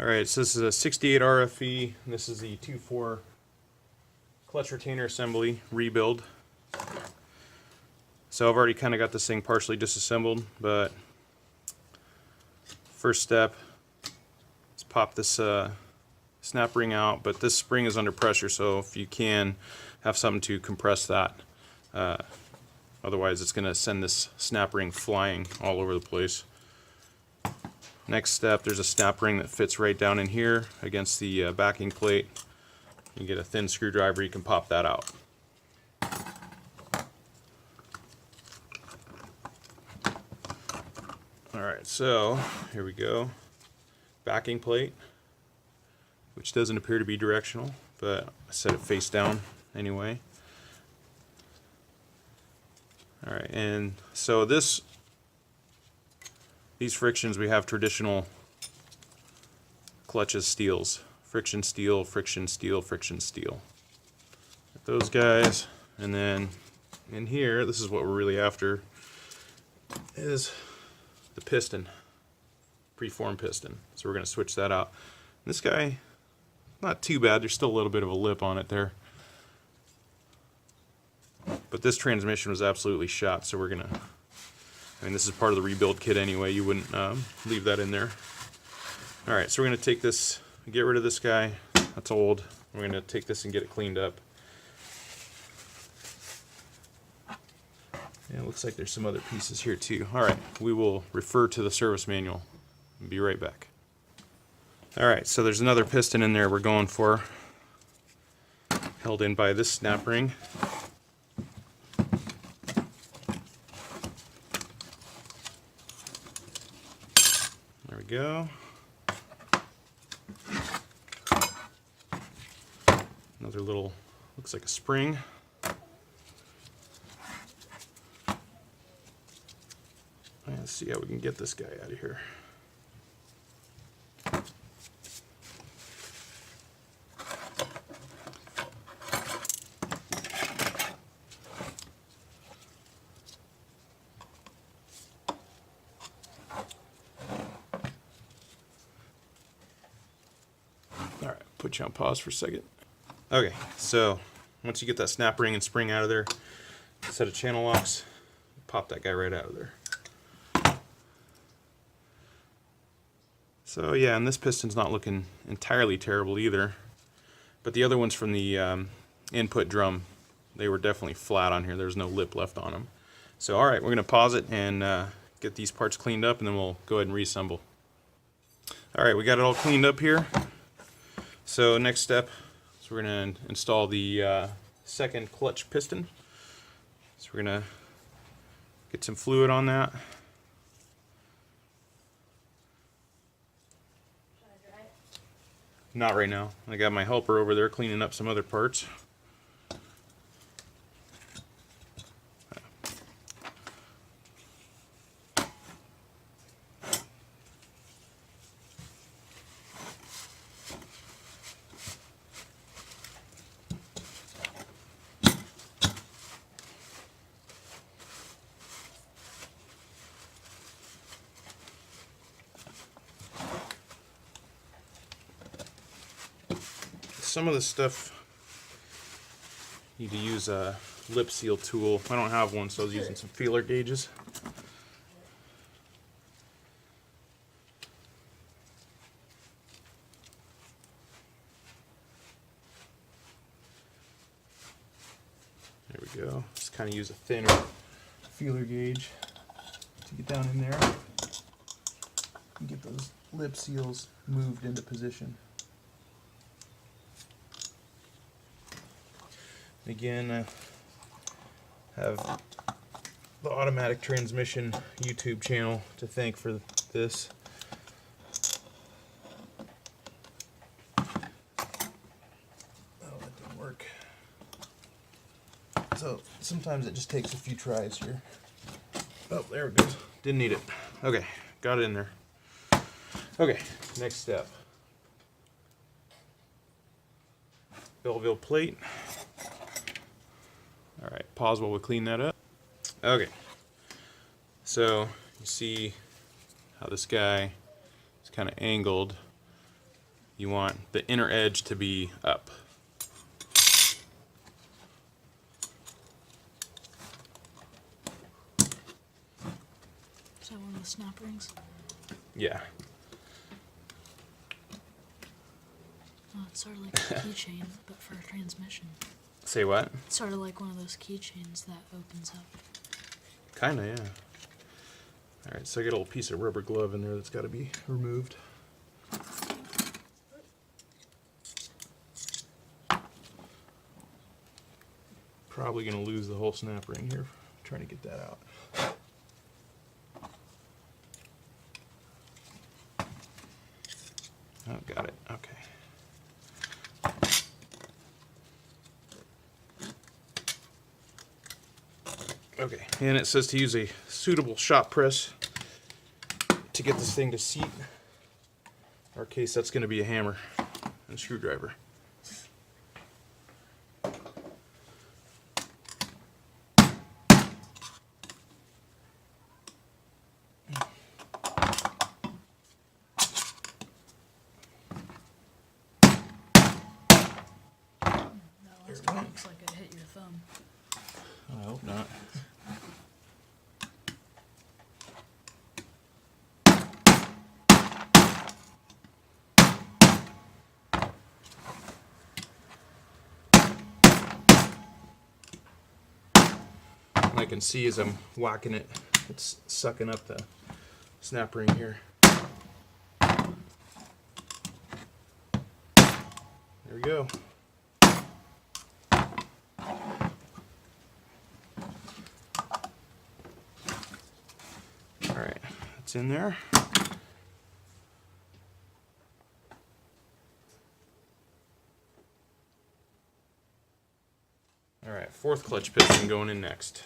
Alright, so this is a 68 RFE, and this is the 2.4 clutch retainer assembly rebuild. So I've already kind of got this thing partially disassembled, but first step is pop this snap ring out, but this spring is under pressure, so if you can, have something to compress that. Otherwise it's going to send this snap ring flying all over the place. Next step, there's a snap ring that fits right down in here against the backing plate. You get a thin screwdriver, you can pop that out. Alright, so here we go. Backing plate, which doesn't appear to be directional, but I set it face down anyway. Alright, and so these frictions, we have traditional clutches steels. Friction steel, friction steel, friction steel. Those guys, and then in here, this is what we're really after, is the piston, preformed piston. So we're going to switch that out. This guy, not too bad, there's still a little bit of a lip on it there. But this transmission was absolutely shot, so we're going to, I mean, this is part of the rebuild kit anyway, you wouldn't leave that in there. Alright, so we're going to take this, get rid of this guy, that's old. We're going to take this and get it cleaned up. And it looks like there's some other pieces here too. Alright, we will refer to the service manual and be right back. Alright, so there's another piston in there we're going for, held in by this snap ring. There we go. Another little, looks like a spring. Let's see how we can get this guy out of here. Alright, put you on pause for a second. Okay, so once you get that snap ring and spring out of there, set of channel locks, pop that guy right out of there. So yeah, and this piston's not looking entirely terrible either, but the other ones from the input drum, they were definitely flat on here. There's no lip left on them. So alright, we're going to pause it and get these parts cleaned up, and then we'll go ahead and reassemble. Alright, we got it all cleaned up here. So next step, so we're going to install the second clutch piston. So we're going to get some fluid on that. Not right now. I got my helper over there cleaning up some other parts. Some of this stuff you need to use a lip seal tool. I don't have one, so I was using some feeler gauges. There we go. Just kind of use a thinner feeler gauge to get down in there and get those lip seals moved into position. Again, I have the automatic transmission YouTube channel to thank for this. Oh, that didn't work. So sometimes it just takes a few tries here. Oh, there it goes. Didn't need it. Okay, got it in there. Okay, next step. Belleville plate. Alright, pause while we clean that up. Okay, so you see how this guy is kind of angled. you want the inner edge to be up. Is that one of the snap rings? Yeah. Oh, it's sort of like a keychain, but for a transmission. Say what? It's sort of like one of those keychains that opens up. Kinda, yeah. Alright, so I got a little piece of rubber glove in there that's got to be removed. Probably going to lose the whole snap ring here, trying to get that out. Oh, got it. Okay. Okay, and it says to use a suitable shop press to get this thing to seat. In our case, that's going to be a hammer and a screwdriver. That last one looks like it hit your thumb. I hope not. I can see as I'm whacking it, it's sucking up the snap ring here. There we go. Alright, it's in there. Alright, fourth clutch piston going in next.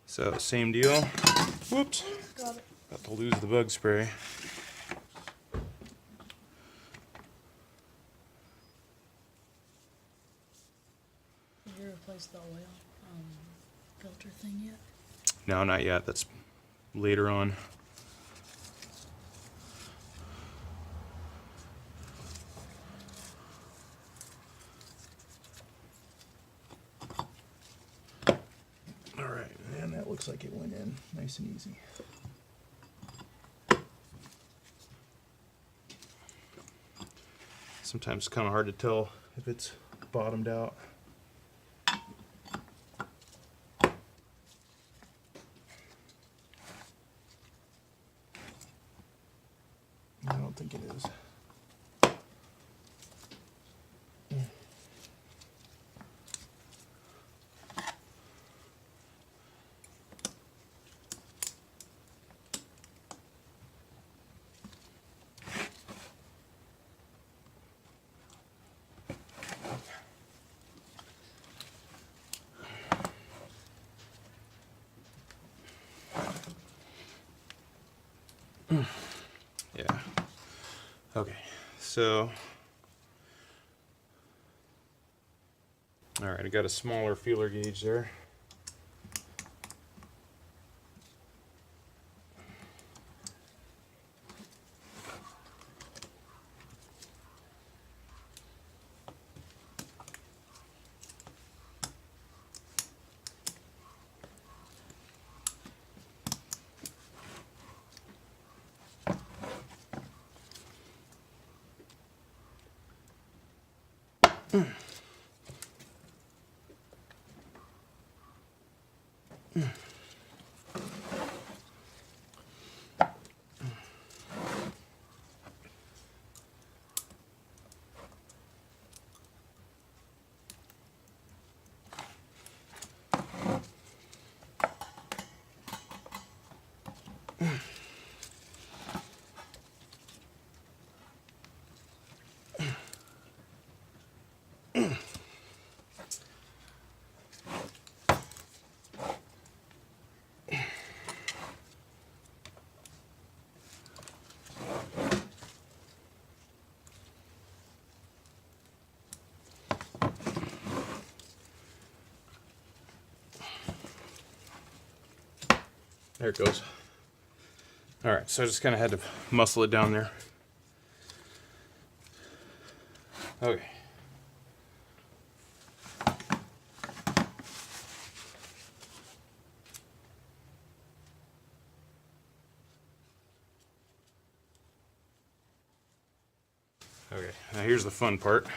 So, same deal. Whoops. Got it. About to lose the bug spray. Did you replace the oil filter thing yet? No, not yet. That's later on. Alright, and that looks like it went in nice and easy. Sometimes it's kind of hard to tell if it's bottomed out. I don't think it is. Yeah. Okay. So, all right, I got a smaller feeler gauge there. There it goes. Alright, so I just kind of had to muscle it down there. Okay. Okay, now here's the fun part.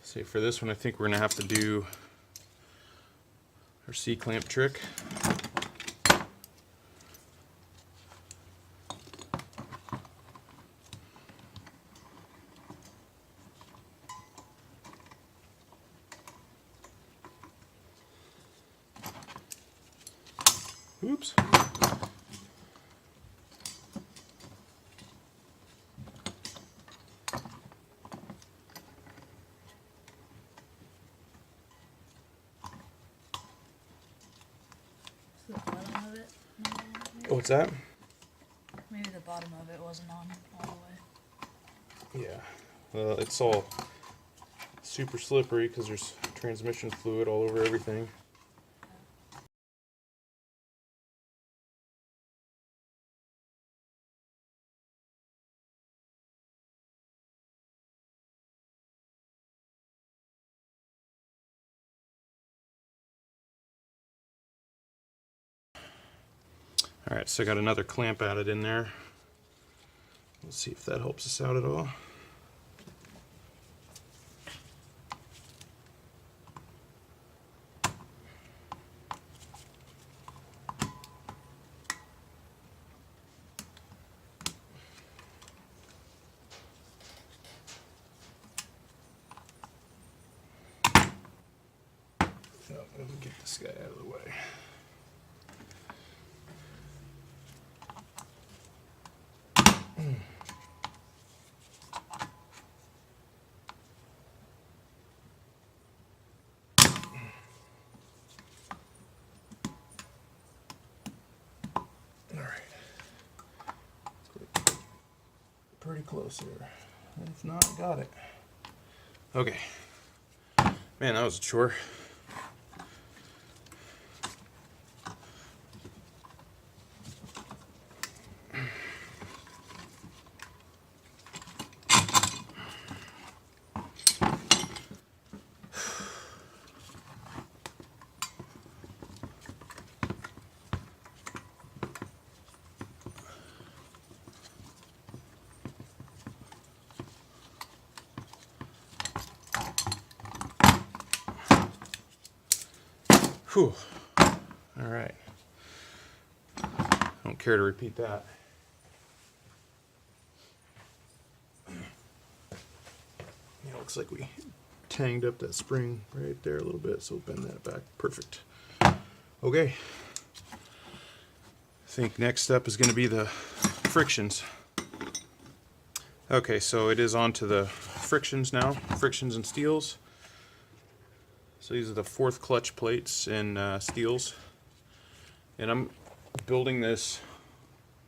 See, for this one, I think we're gonna have to do our C-clamp trick. Oops. So the bottom of it, not on, maybe? What's that? Maybe the bottom of it wasn't on all the way. Yeah. Well, it's all super slippery because there's transmission fluid all over everything. Alright, so I got another clamp added in there. Let's see if that helps us out at all. Oh, let me get this guy out of the way. Pretty close here. If not, got it. Okay. Man, that was a chore. Whew. All right. Don't care to repeat that. Yeah, looks like we tanged up that spring right there a little bit, so we'll bend that back. Perfect. Okay. I think next up is going to be the frictions. Okay, so it is on to the frictions now. Frictions and steels. So these are the 4th clutch plates and steels. And I'm building this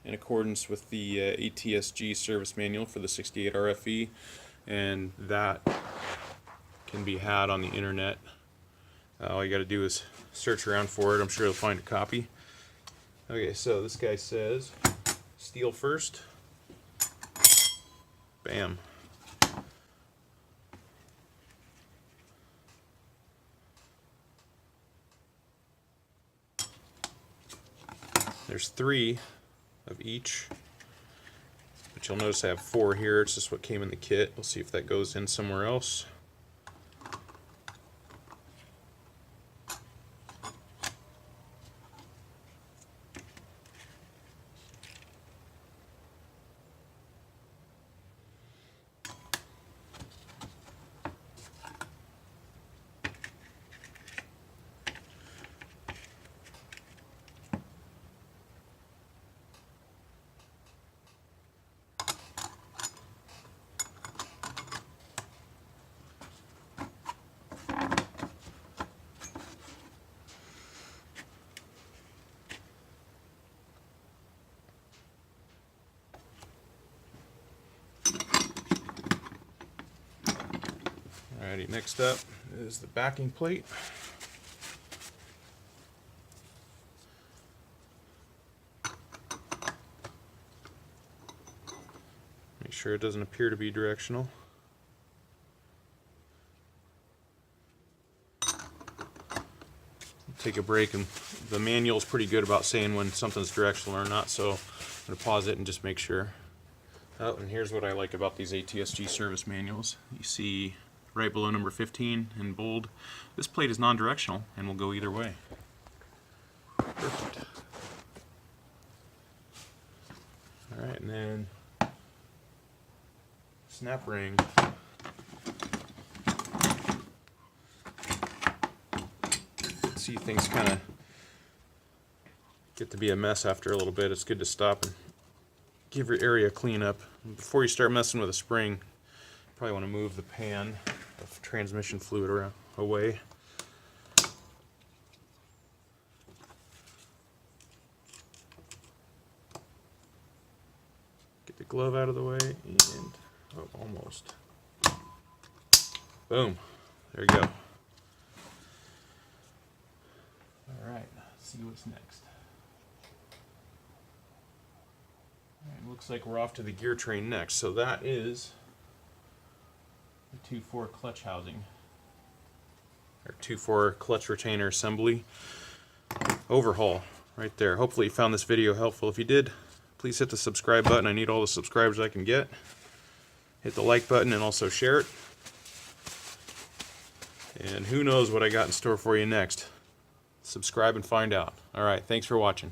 in accordance with the ATSG service manual for the 68 RFE, and that can be had on the internet. All you got to do is search around for it. I'm sure you'll find a copy. Okay, so this guy says steel first. Bam. There's 3 of each, but you'll notice I have 4 here. It's just what came in the kit. We'll see if that goes in somewhere else. Alrighty, next up is the backing plate. Make sure it doesn't appear to be directional. Take a break, and the manual's pretty good about saying when something's directional or not, so I'm going to pause it and just make sure. Oh, and here's what I like about these ATSG service manuals. You see right below number 15 in bold, this plate is non-directional and will go either way. Perfect. Alright, and then snap ring. See, things kind of get to be a mess after a little bit. It's good to stop and give your area a clean up. Before you start messing with a spring, you probably want to move the pan of transmission fluid away. Get the glove out of the way, and oh, almost. Boom. There you go. Alright, let's see what's next. Alright, looks like we're off to the gear train next. So that is the 2.4 clutch housing, or 2.4 clutch retainer assembly overhaul right there. Hopefully you found this video helpful. If you did, please hit the subscribe button. I need all the subscribers I can get. Hit the like button and also share it. And who knows what I got in store for you next. Subscribe and find out. Alright, thanks for watching.